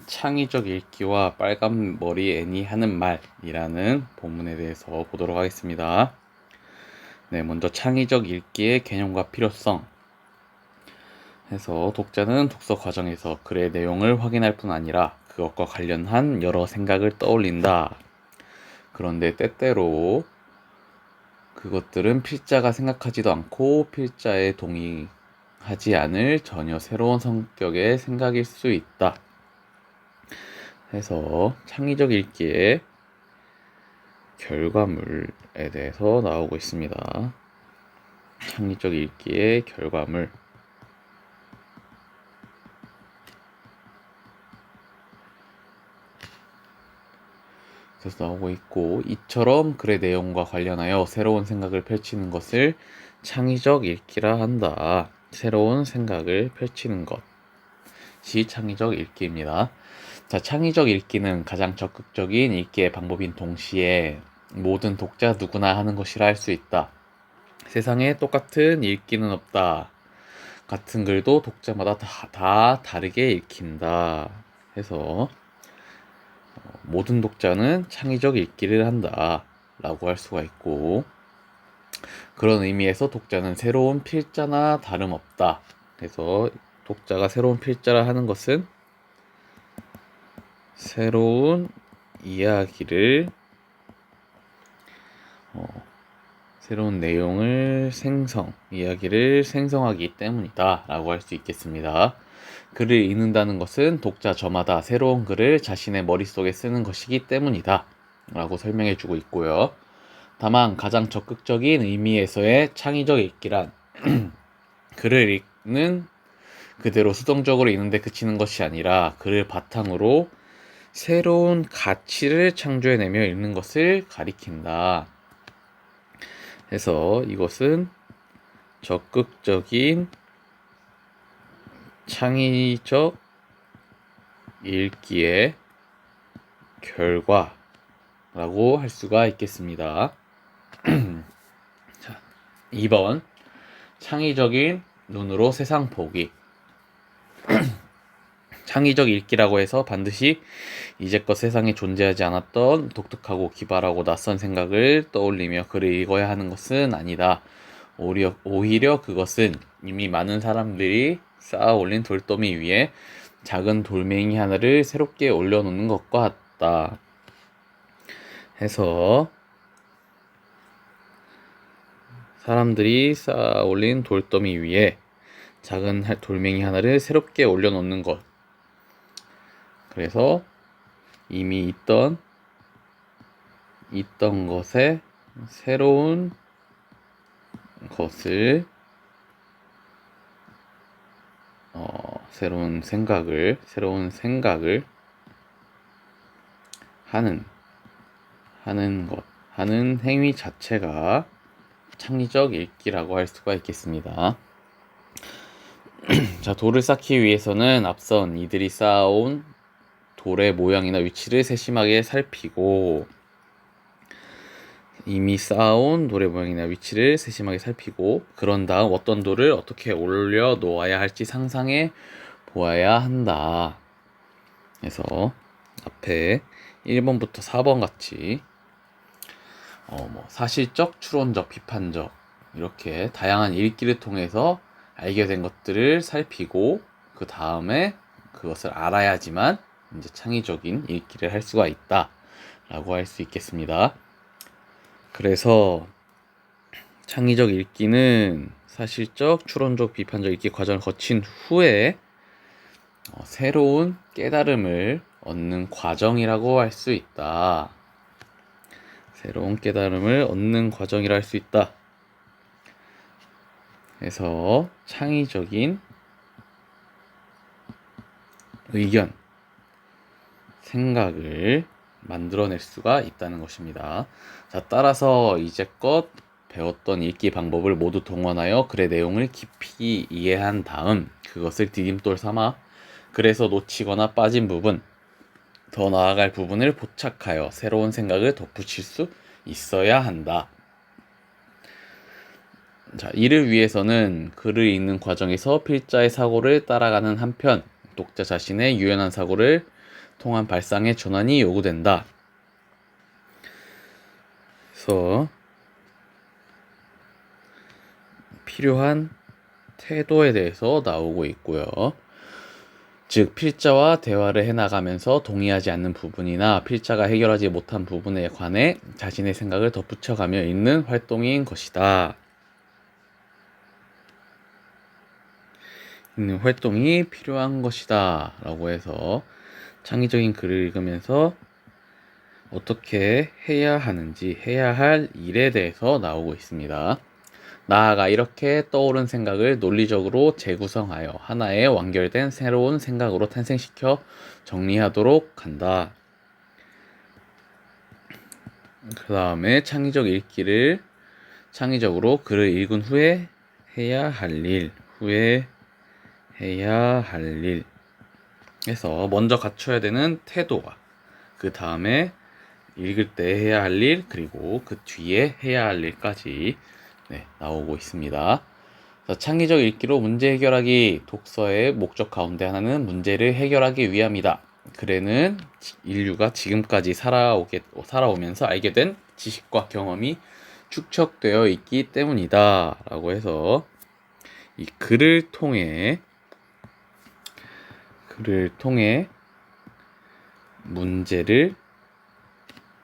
창의적 읽기와 빨간 머리 애니 하는 말이라는 본문에 대해서 보도록 하겠습니다. 네, 먼저 창의적 읽기의 개념과 필요성 해서 독자는 독서 과정에서 글의 내용을 확인할 뿐 아니라 그것과 관련한 여러 생각을 떠올린다. 그런데 때때로 그것들은 필자가 생각하지도 않고 필자에 동의하지 않을 전혀 새로운 성격의 생각일 수 있다. 해서 창의적 읽기의 결과물에 대해서 나오고 있습니다. 창의적 읽기의 결과물. 그래서 나오고 있고, 이처럼 글의 내용과 관련하여 새로운 생각을 펼치는 것을 창의적 읽기라 한다. 새로운 생각을 펼치는 것이 창의적 읽기입니다. 자, 창의적 읽기는 가장 적극적인 읽기의 방법인 동시에 모든 독자 누구나 하는 것이라 할 수 있다. 세상에 똑같은 읽기는 없다. 같은 글도 독자마다 다 다르게 읽힌다. 해서 모든 독자는 창의적 읽기를 한다 라고 할 수가 있고, 그런 의미에서 독자는 새로운 필자나 다름없다. 그래서 독자가 새로운 필자라 하는 것은 새로운 이야기를 새로운 내용을 이야기를 생성하기 때문이다 라고 할 수 있겠습니다. 글을 읽는다는 것은 독자 저마다 새로운 글을 자신의 머릿속에 쓰는 것이기 때문이다 라고 설명해 주고 있고요. 다만 가장 적극적인 의미에서의 창의적 읽기란 글을 읽는 그대로 수동적으로 읽는데 그치는 것이 아니라 글을 바탕으로 새로운 가치를 창조해내며 읽는 것을 가리킨다. 해서 이것은 적극적인 창의적 읽기의 결과라고 할 수가 있겠습니다. 자, 2번 창의적인 눈으로 세상 보기. 창의적 읽기라고 해서 반드시 이제껏 세상에 존재하지 않았던 독특하고 기발하고 낯선 생각을 떠올리며 글을 읽어야 하는 것은 아니다. 오히려 그것은 이미 많은 사람들이 쌓아 올린 돌더미 위에 작은 돌멩이 하나를 새롭게 올려놓는 것과 같다. 해서 사람들이 쌓아 올린 돌더미 위에 작은 돌멩이 하나를 새롭게 올려놓는 것. 그래서 이미 있던 것에 새로운 것을 새로운 생각을 하는 행위 자체가 창의적 읽기라고 할 수가 있겠습니다. 자, 돌을 쌓기 위해서는 앞선 이들이 쌓아온 돌의 모양이나 위치를 세심하게 살피고, 그런 다음 어떤 돌을 어떻게 올려 놓아야 할지 상상해 보아야 한다. 그래서 앞에 1번부터 4번 같이 사실적, 추론적, 비판적 이렇게 다양한 읽기를 통해서 알게 된 것들을 살피고 그 다음에 그것을 알아야지만 이제 창의적인 읽기를 할 수가 있다 라고 할 수 있겠습니다. 그래서 창의적 읽기는 사실적, 추론적, 비판적 읽기 과정을 거친 후에 새로운 깨달음을 얻는 과정이라고 할 수 있다. 새로운 깨달음을 얻는 과정이라 할 수 있다. 그래서 창의적인 의견, 생각을 만들어낼 수가 있다는 것입니다. 자, 따라서 이제껏 배웠던 읽기 방법을 모두 동원하여 글의 내용을 깊이 이해한 다음 그것을 디딤돌 삼아 글에서 놓치거나 빠진 부분, 더 나아갈 부분을 포착하여 새로운 생각을 덧붙일 수 있어야 한다. 자, 이를 위해서는 글을 읽는 과정에서 필자의 사고를 따라가는 한편 독자 자신의 유연한 사고를 통한 발상의 전환이 요구된다. 그래서 필요한 태도에 대해서 나오고 있고요. 즉 필자와 대화를 해나가면서 동의하지 않는 부분이나 필자가 해결하지 못한 부분에 관해 자신의 생각을 덧붙여가며 읽는 활동인 것이다. 읽는 활동이 필요한 것이다 라고 해서 창의적인 글을 읽으면서 어떻게 해야 하는지, 해야 할 일에 대해서 나오고 있습니다. 나아가 이렇게 떠오른 생각을 논리적으로 재구성하여 하나의 완결된 새로운 생각으로 탄생시켜 정리하도록 한다. 그 다음에 창의적으로 글을 읽은 후에 해야 할 일, 해서 먼저 갖춰야 되는 태도와 그 다음에 읽을 때 해야 할 일, 그리고 그 뒤에 해야 할 일까지 나오고 있습니다. 창의적 읽기로 문제 해결하기. 독서의 목적 가운데 하나는 문제를 해결하기 위함이다. 글에는 인류가 지금까지 살아오면서 알게 된 지식과 경험이 축적되어 있기 때문이다 라고 해서 이 글을 통해 문제를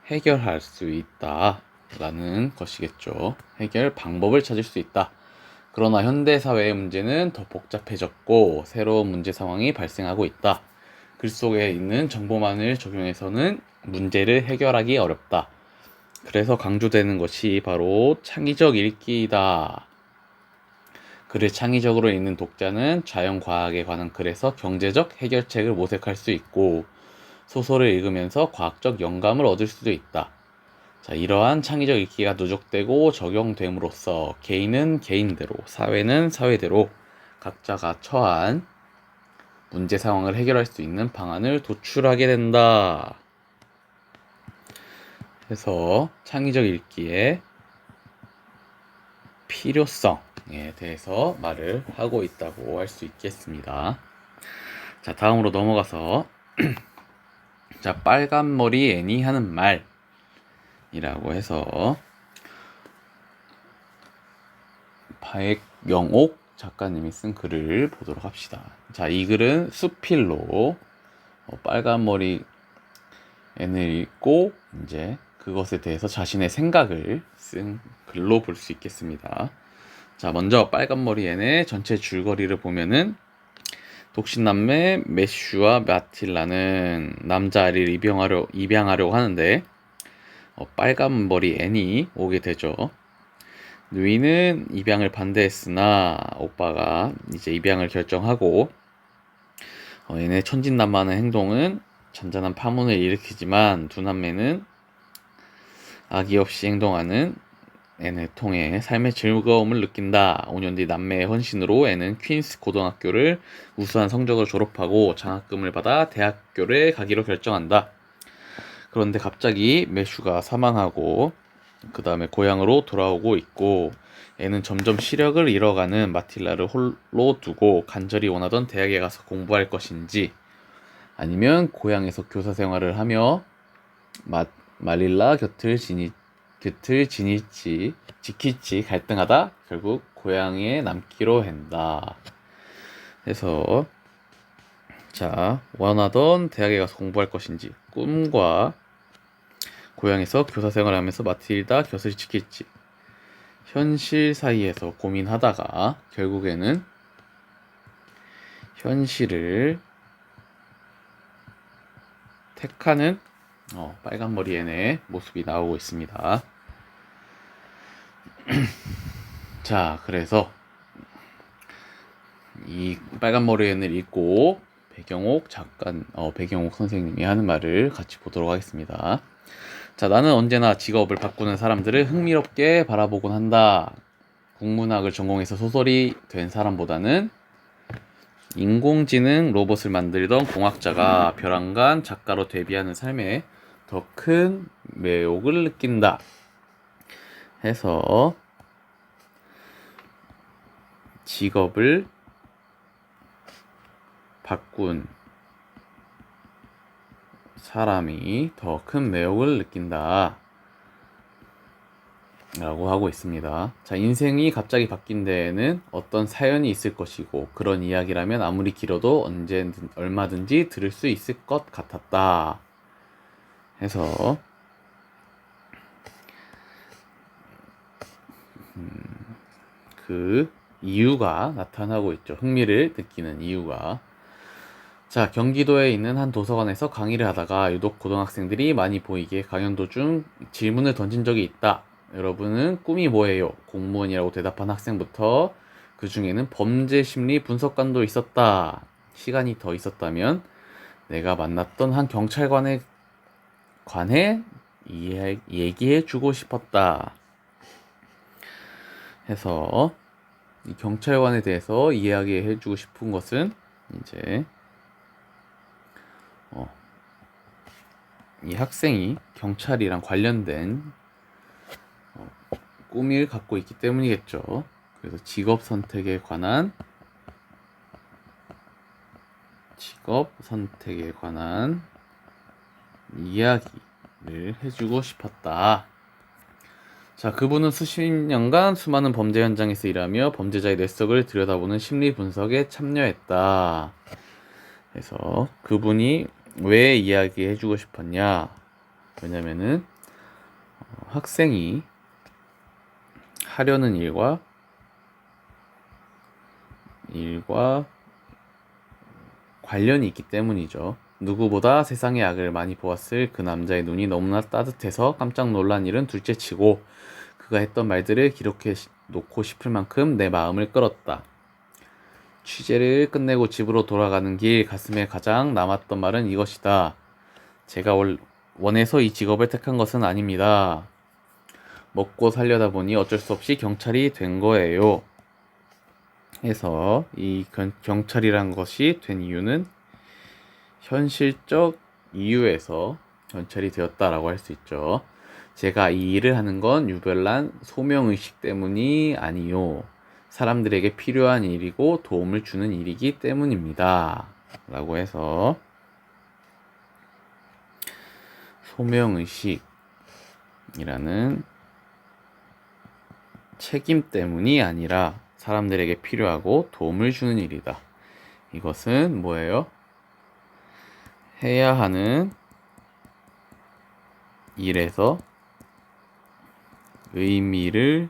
해결할 수 있다 라는 것이겠죠. 해결 방법을 찾을 수 있다. 그러나 현대 사회의 문제는 더 복잡해졌고 새로운 문제 상황이 발생하고 있다. 글 속에 있는 정보만을 적용해서는 문제를 해결하기 어렵다. 그래서 강조되는 것이 바로 창의적 읽기이다. 글을 창의적으로 읽는 독자는 자연과학에 관한 글에서 경제적 해결책을 모색할 수 있고 소설을 읽으면서 과학적 영감을 얻을 수도 있다. 자, 이러한 창의적 읽기가 누적되고 적용됨으로써 개인은 개인대로, 사회는 사회대로 각자가 처한 문제 상황을 해결할 수 있는 방안을 도출하게 된다. 그래서 창의적 읽기의 필요성에 대해서 말을 하고 있다고 할 수 있겠습니다. 자, 다음으로 넘어가서 자, 빨간머리 애니 하는 말이라고 해서 박영옥 작가님이 쓴 글을 보도록 합시다. 자, 이 글은 수필로 빨간머리 앤을 읽고 이제 그것에 대해서 자신의 생각을 쓴 글로 볼 수 있겠습니다. 자, 먼저 빨간머리 앤의 전체 줄거리를 보면은 독신남매 매슈와 마틸라는 남자아이를 입양하려고 하는데 빨간머리 앤이 오게 되죠. 누이는 입양을 반대했으나 오빠가 이제 입양을 결정하고 얘네 천진난만한 행동은 잔잔한 파문을 일으키지만 두 남매는 악의 없이 행동하는 애를 통해 삶의 즐거움을 느낀다. 5년 뒤 남매의 헌신으로 애는 퀸스 고등학교를 우수한 성적을 졸업하고 장학금을 받아 대학교를 가기로 결정한다. 그런데 갑자기 매슈가 사망하고 그 다음에 고향으로 돌아오고 있고 애는 점점 시력을 잃어가는 마틸라를 홀로 두고 간절히 원하던 대학에 가서 공부할 것인지 아니면 고향에서 교사 생활을 하며 마릴라 곁을 지킬지 갈등하다 결국 고향에 남기로 한다. 그래서 자, 원하던 대학에 가서 공부할 것인지 꿈과 고향에서 교사 생활을 하면서 마틸다 곁을 지킬지 현실 사이에서 고민하다가 결국에는 현실을 택하는 빨간머리 애의 모습이 나오고 있습니다. 자, 그래서 이 빨간머리 애를 읽고 배경옥 선생님이 하는 말을 같이 보도록 하겠습니다. 자, 나는 언제나 직업을 바꾸는 사람들을 흥미롭게 바라보곤 한다. 국문학을 전공해서 소설이 된 사람보다는 인공지능 로봇을 만들던 공학자가 벼랑간 작가로 데뷔하는 삶에 더 큰 매혹을 느낀다. 해서 직업을 바꾼 사람이 더 큰 매력을 느낀다 라고 하고 있습니다. 자, 인생이 갑자기 바뀐 데에는 어떤 사연이 있을 것이고 그런 이야기라면 아무리 길어도 언제든 얼마든지 들을 수 있을 것 같았다 해서 그 이유가 나타나고 있죠. 흥미를 느끼는 이유가. 자, 경기도에 있는 한 도서관에서 강의를 하다가 유독 고등학생들이 많이 보이기에 강연 도중 질문을 던진 적이 있다. 여러분은 꿈이 뭐예요? 공무원이라고 대답한 학생부터 그 중에는 범죄 심리 분석관도 있었다. 시간이 더 있었다면 내가 만났던 한 경찰관에 관해 얘기해 주고 싶었다. 해서 이 경찰관에 대해서 이야기해 주고 싶은 것은 이제 이 학생이 경찰이랑 관련된 꿈을 갖고 있기 때문이겠죠. 그래서 직업 선택에 관한 이야기를 해주고 싶었다. 자, 그분은 수십 년간 수많은 범죄 현장에서 일하며 범죄자의 뇌속을 들여다보는 심리 분석에 참여했다. 그래서 그분이 왜 이야기해주고 싶었냐? 왜냐면은 학생이 하려는 일과 관련이 있기 때문이죠. 누구보다 세상의 악을 많이 보았을 그 남자의 눈이 너무나 따뜻해서 깜짝 놀란 일은 둘째치고 그가 했던 말들을 기록해 놓고 싶을 만큼 내 마음을 끌었다. 취재를 끝내고 집으로 돌아가는 길 가슴에 가장 남았던 말은 이것이다. 제가 원해서 이 직업을 택한 것은 아닙니다. 먹고 살려다 보니 어쩔 수 없이 경찰이 된 거예요. 해서 이 경찰이란 것이 된 이유는 현실적 이유에서 경찰이 되었다라고 할 수 있죠. 제가 이 일을 하는 건 유별난 소명의식 때문이 아니요. 사람들에게 필요한 일이고 도움을 주는 일이기 때문입니다. 라고 해서 소명의식이라는 책임 때문이 아니라 사람들에게 필요하고 도움을 주는 일이다. 이것은 뭐예요? 해야 하는 일에서 의미를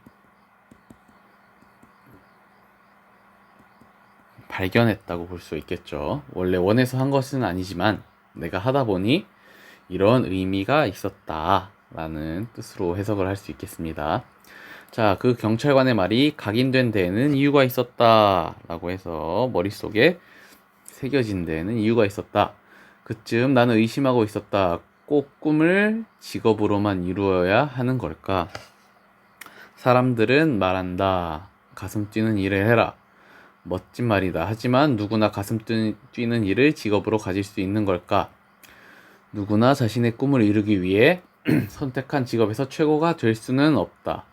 발견했다고 볼 수 있겠죠. 원래 원해서 한 것은 아니지만 내가 하다 보니 이런 의미가 있었다라는 뜻으로 해석을 할 수 있겠습니다. 자, 그 경찰관의 말이 각인된 데에는 이유가 있었다라고 해서 머릿속에 새겨진 데에는 이유가 있었다. 그쯤 나는 의심하고 있었다. 꼭 꿈을 직업으로만 이루어야 하는 걸까? 사람들은 말한다. 가슴 뛰는 일을 해라. 멋진 말이다. 하지만 누구나 가슴 뛰는 일을 직업으로 가질 수 있는 걸까? 누구나 자신의 꿈을 이루기 위해 선택한 직업에서 최고가 될 수는 없다.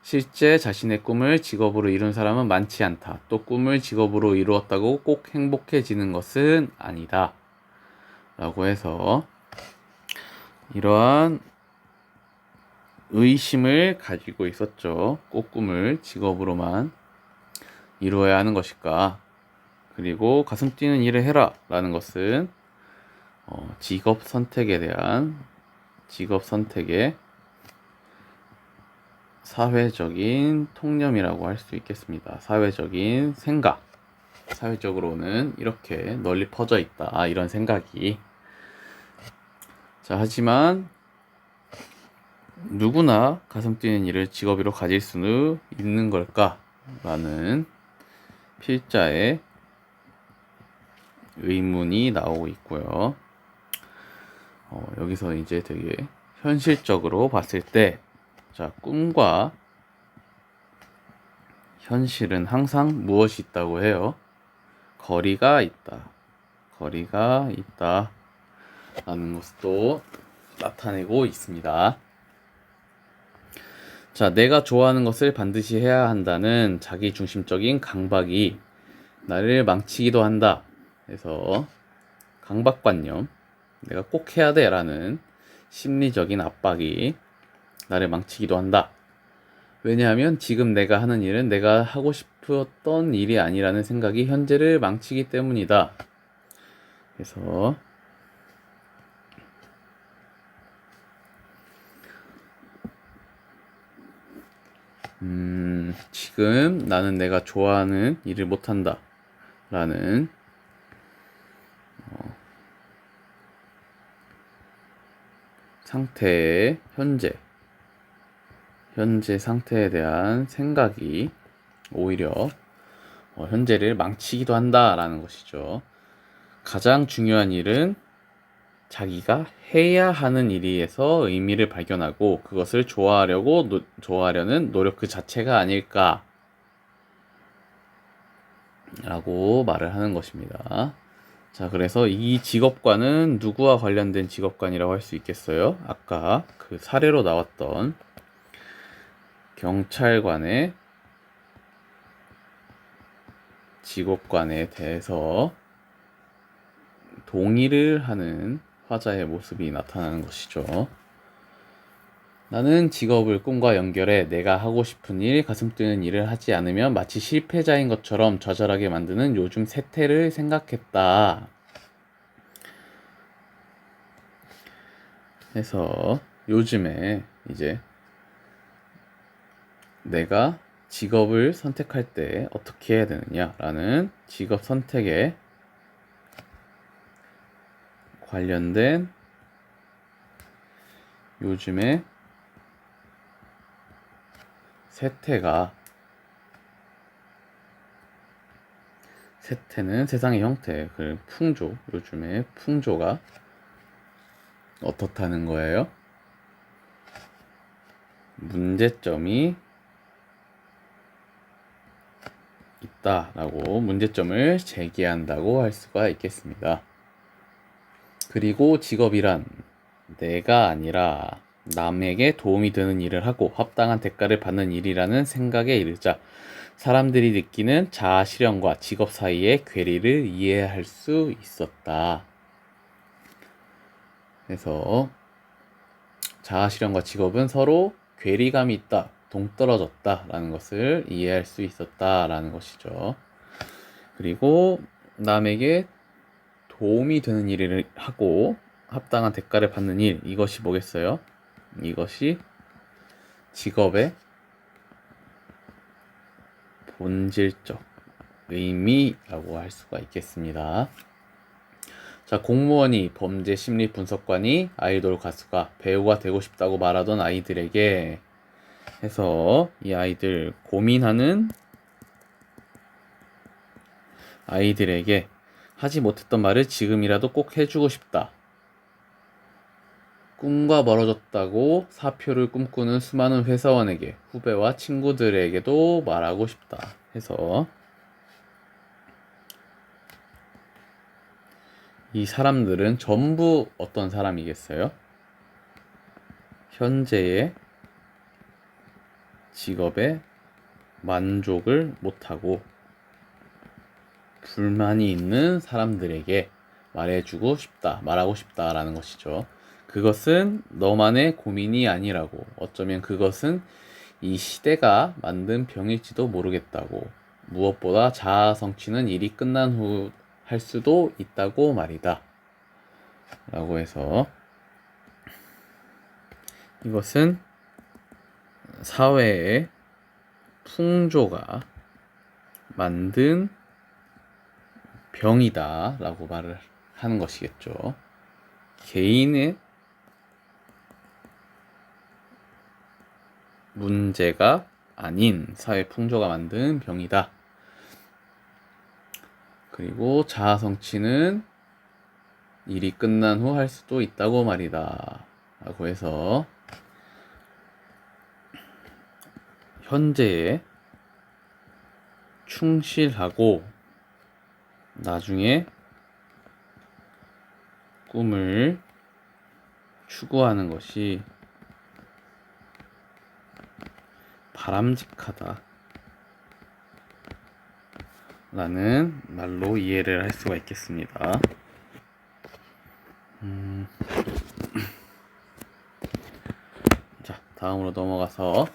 실제 자신의 꿈을 직업으로 이룬 사람은 많지 않다. 또 꿈을 직업으로 이루었다고 꼭 행복해지는 것은 아니다. 라고 해서 이러한 의심을 가지고 있었죠. 꼭 꿈을 직업으로만 이루어야 하는 것일까? 그리고 가슴 뛰는 일을 해라 라는 것은 직업 선택의 사회적인 통념이라고 할 수 있겠습니다. 사회적인 생각. 사회적으로는 이렇게 널리 퍼져 있다. 이런 생각이. 자, 하지만 누구나 가슴 뛰는 일을 직업으로 가질 수는 있는 걸까? 라는 필자의 의문이 나오고 있고요. 여기서 이제 되게 현실적으로 봤을 때, 자, 꿈과 현실은 항상 무엇이 있다고 해요? 거리가 있다. 라는 것도 나타내고 있습니다. 자, 내가 좋아하는 것을 반드시 해야 한다는 자기 중심적인 강박이 나를 망치기도 한다. 그래서 강박관념, 내가 꼭 해야 돼 라는 심리적인 압박이 나를 망치기도 한다. 왜냐하면 지금 내가 하는 일은 내가 하고 싶었던 일이 아니라는 생각이 현재를 망치기 때문이다. 그래서 지금 나는 내가 좋아하는 일을 못한다 라는 상태의 현재 상태에 대한 생각이 오히려 현재를 망치기도 한다라는 것이죠. 가장 중요한 일은 자기가 해야 하는 일에서 의미를 발견하고 그것을 좋아하려는 노력 그 자체가 아닐까 라고 말을 하는 것입니다. 자, 그래서 이 직업관은 누구와 관련된 직업관이라고 할 수 있겠어요? 아까 그 사례로 나왔던 경찰관의 직업관에 대해서 동의를 하는 화자의 모습이 나타나는 것이죠. 나는 직업을 꿈과 연결해 내가 하고 싶은 일, 가슴 뛰는 일을 하지 않으면 마치 실패자인 것처럼 좌절하게 만드는 요즘 세태를 생각했다. 해서 요즘에 이제 내가 직업을 선택할 때 어떻게 해야 되느냐라는 직업 선택에 관련된 요즘의 세태는 세상의 형태, 그 풍조, 요즘의 풍조가 어떻다는 거예요? 문제점이 있다라고 문제점을 제기한다고 할 수가 있겠습니다. 그리고 직업이란 내가 아니라 남에게 도움이 되는 일을 하고 합당한 대가를 받는 일이라는 생각에 이르자 사람들이 느끼는 자아 실현과 직업 사이의 괴리를 이해할 수 있었다. 그래서 자아 실현과 직업은 서로 괴리감이 있다, 동떨어졌다라는 것을 이해할 수 있었다라는 것이죠. 그리고 남에게 도움이 되는 일을 하고 합당한 대가를 받는 일, 이것이 뭐겠어요? 이것이 직업의 본질적 의미라고 할 수가 있겠습니다. 자, 공무원이, 범죄 심리 분석관이, 아이돌 가수가, 배우가 되고 싶다고 말하던 아이들에게 해서 이 아이들 고민하는 아이들에게 하지 못했던 말을 지금이라도 꼭 해주고 싶다. 꿈과 멀어졌다고 사표를 꿈꾸는 수많은 회사원에게, 후배와 친구들에게도 말하고 싶다. 해서 이 사람들은 전부 어떤 사람이겠어요? 현재의 직업에 만족을 못하고 불만이 있는 사람들에게 말하고 싶다라는 것이죠. 그것은 너만의 고민이 아니라고, 어쩌면 그것은 이 시대가 만든 병일지도 모르겠다고, 무엇보다 자아 성취는 일이 끝난 후 할 수도 있다고 말이다. 라고 해서 이것은 사회의 풍조가 만든 병이다 라고 말을 하는 것이겠죠. 개인의 문제가 아닌 사회 풍조가 만든 병이다. 그리고 자아 성취는 일이 끝난 후 할 수도 있다고 말이다. 라고 해서 현재에 충실하고 나중에 꿈을 추구하는 것이 바람직하다 라는 말로 이해를 할 수가 있겠습니다. 자, 다음으로 넘어가서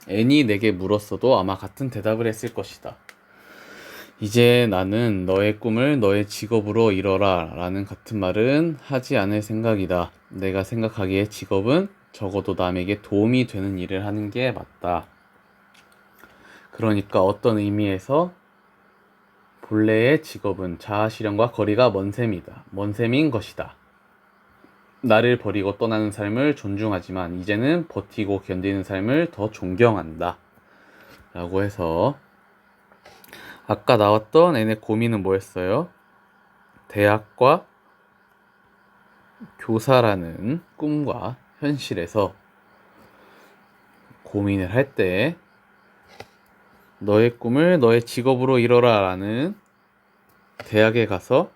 N이 내게 물었어도 아마 같은 대답을 했을 것이다. 이제 나는 너의 꿈을 너의 직업으로 이뤄라 라는 같은 말은 하지 않을 생각이다. 내가 생각하기에 직업은 적어도 남에게 도움이 되는 일을 하는 게 맞다. 그러니까 어떤 의미에서 본래의 직업은 자아실현과 거리가 먼 셈인 것이다. 나를 버리고 떠나는 삶을 존중하지만 이제는 버티고 견디는 삶을 더 존경한다. 라고 해서 아까 나왔던 N의 고민은 뭐였어요? 대학과 교사라는 꿈과 현실에서 고민을 할 때 너의 꿈을 너의 직업으로 이뤄라 라는 대학에 가서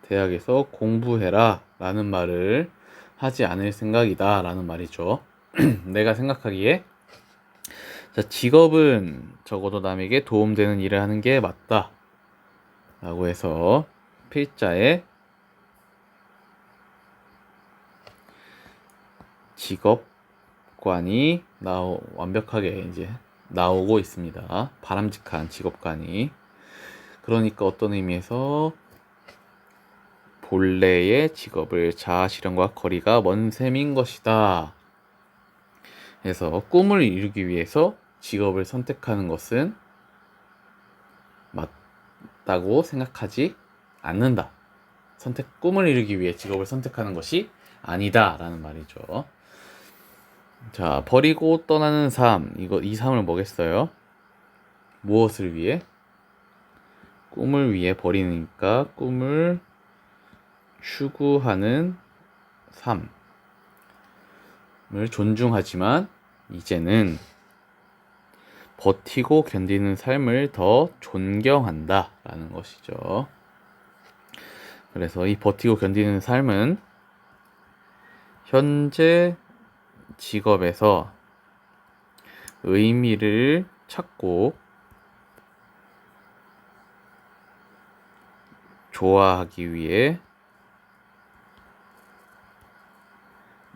대학에서 공부해라 라는 말을 하지 않을 생각이다 라는 말이죠. 내가 생각하기에 자, 직업은 적어도 남에게 도움되는 일을 하는 게 맞다 라고 해서 필자에 직업관이 완벽하게 이제 나오고 있습니다. 바람직한 직업관이. 그러니까 어떤 의미에서 본래의 직업을 자아실현과 거리가 먼 셈인 것이다. 그래서 꿈을 이루기 위해서 직업을 선택하는 것은 맞다고 생각하지 않는다. 꿈을 이루기 위해 직업을 선택하는 것이 아니다 라는 말이죠. 자, 버리고 떠나는 삶. 이 삶을 뭐겠어요? 무엇을 위해? 꿈을 위해 버리니까 꿈을 추구하는 삶을 존중하지만 이제는 버티고 견디는 삶을 더 존경한다 라는 것이죠. 그래서 이 버티고 견디는 삶은 현재 직업에서 의미를 찾고 좋아하기 위해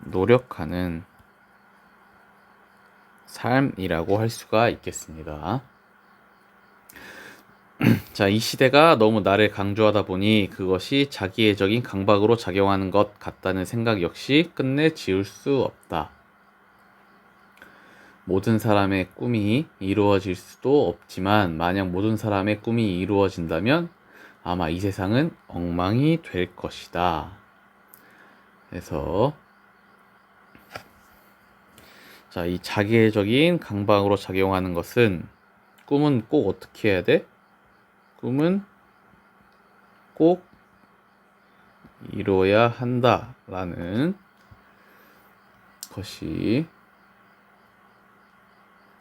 노력하는 삶이라고 할 수가 있겠습니다. 자, 이 시대가 너무 나를 강조하다 보니 그것이 자기애적인 강박으로 작용하는 것 같다는 생각 역시 끝내 지울 수 없다. 모든 사람의 꿈이 이루어질 수도 없지만 만약 모든 사람의 꿈이 이루어진다면 아마 이 세상은 엉망이 될 것이다. 그래서 자, 이 자기애적인 강박으로 작용하는 것은 꿈은 꼭 어떻게 해야 돼? 꿈은 꼭 이뤄야 한다라는 것이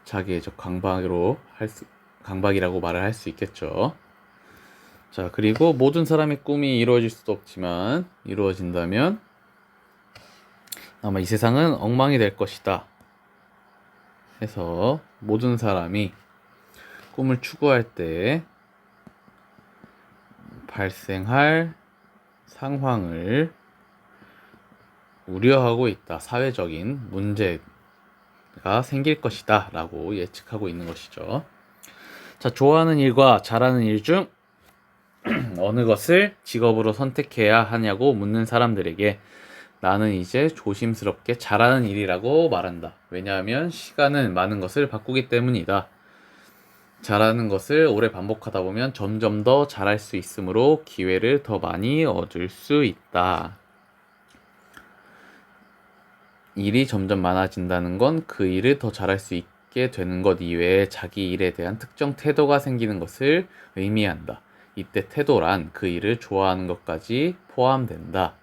자기애적 강박이라고 말을 할 수 있겠죠. 자, 그리고 모든 사람의 꿈이 이루어질 수도 없지만 이루어진다면 아마 이 세상은 엉망이 될 것이다. 해서 모든 사람이 꿈을 추구할 때 발생할 상황을 우려하고 있다. 사회적인 문제가 생길 것이다. 라고 예측하고 있는 것이죠. 자, 좋아하는 일과 잘하는 일 중 어느 것을 직업으로 선택해야 하냐고 묻는 사람들에게 나는 이제 조심스럽게 잘하는 일이라고 말한다. 왜냐하면 시간은 많은 것을 바꾸기 때문이다. 잘하는 것을 오래 반복하다 보면 점점 더 잘할 수 있으므로 기회를 더 많이 얻을 수 있다. 일이 점점 많아진다는 건 그 일을 더 잘할 수 있게 되는 것 이외에 자기 일에 대한 특정 태도가 생기는 것을 의미한다. 이때 태도란 그 일을 좋아하는 것까지 포함된다.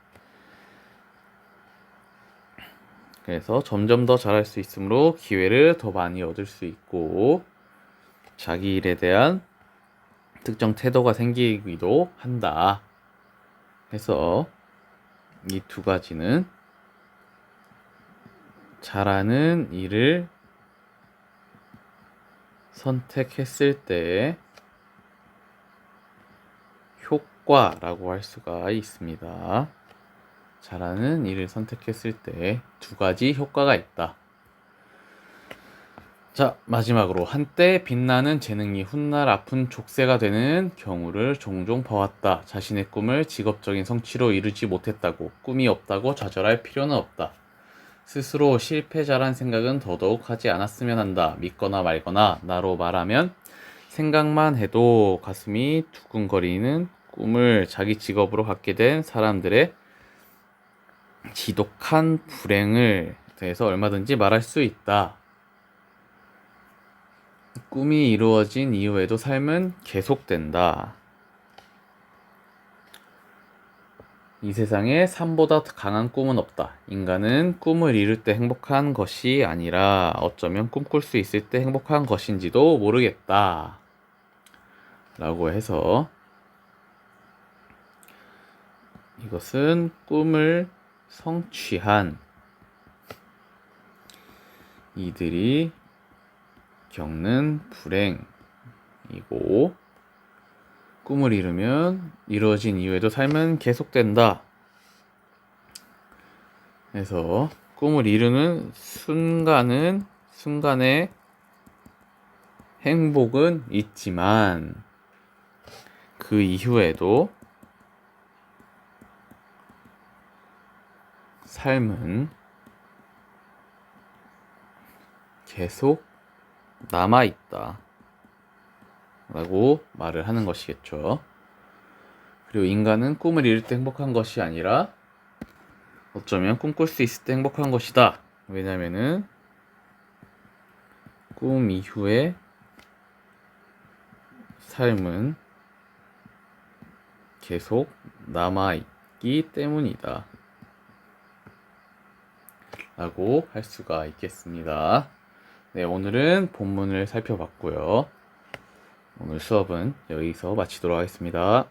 그래서 점점 더 잘할 수 있으므로 기회를 더 많이 얻을 수 있고 자기 일에 대한 특정 태도가 생기기도 한다. 해서 이 두 가지는 잘하는 일을 선택했을 때 효과라고 할 수가 있습니다. 잘하는 일을 선택했을 때 두 가지 효과가 있다. 자, 마지막으로 한때 빛나는 재능이 훗날 아픈 족쇄가 되는 경우를 종종 봐왔다. 자신의 꿈을 직업적인 성취로 이루지 못했다고, 꿈이 없다고 좌절할 필요는 없다. 스스로 실패자란 생각은 더더욱 하지 않았으면 한다. 믿거나 말거나 나로 말하면 생각만 해도 가슴이 두근거리는 꿈을 자기 직업으로 갖게 된 사람들의 지독한 불행을 대해서 얼마든지 말할 수 있다. 꿈이 이루어진 이후에도 삶은 계속된다. 이 세상에 삶보다 강한 꿈은 없다. 인간은 꿈을 이룰 때 행복한 것이 아니라 어쩌면 꿈꿀 수 있을 때 행복한 것인지도 모르겠다. 라고 해서 이것은 꿈을 성취한 이들이 겪는 불행이고, 꿈을 이루면 이루어진 이후에도 삶은 계속된다. 그래서 꿈을 이루는 순간의 행복은 있지만 그 이후에도 삶은 계속 남아있다 라고 말을 하는 것이겠죠. 그리고 인간은 꿈을 이룰 때 행복한 것이 아니라 어쩌면 꿈꿀 수 있을 때 행복한 것이다. 왜냐면은 꿈 이후에 삶은 계속 남아있기 때문이다 라고 할 수가 있겠습니다. 네, 오늘은 본문을 살펴봤고요. 오늘 수업은 여기서 마치도록 하겠습니다.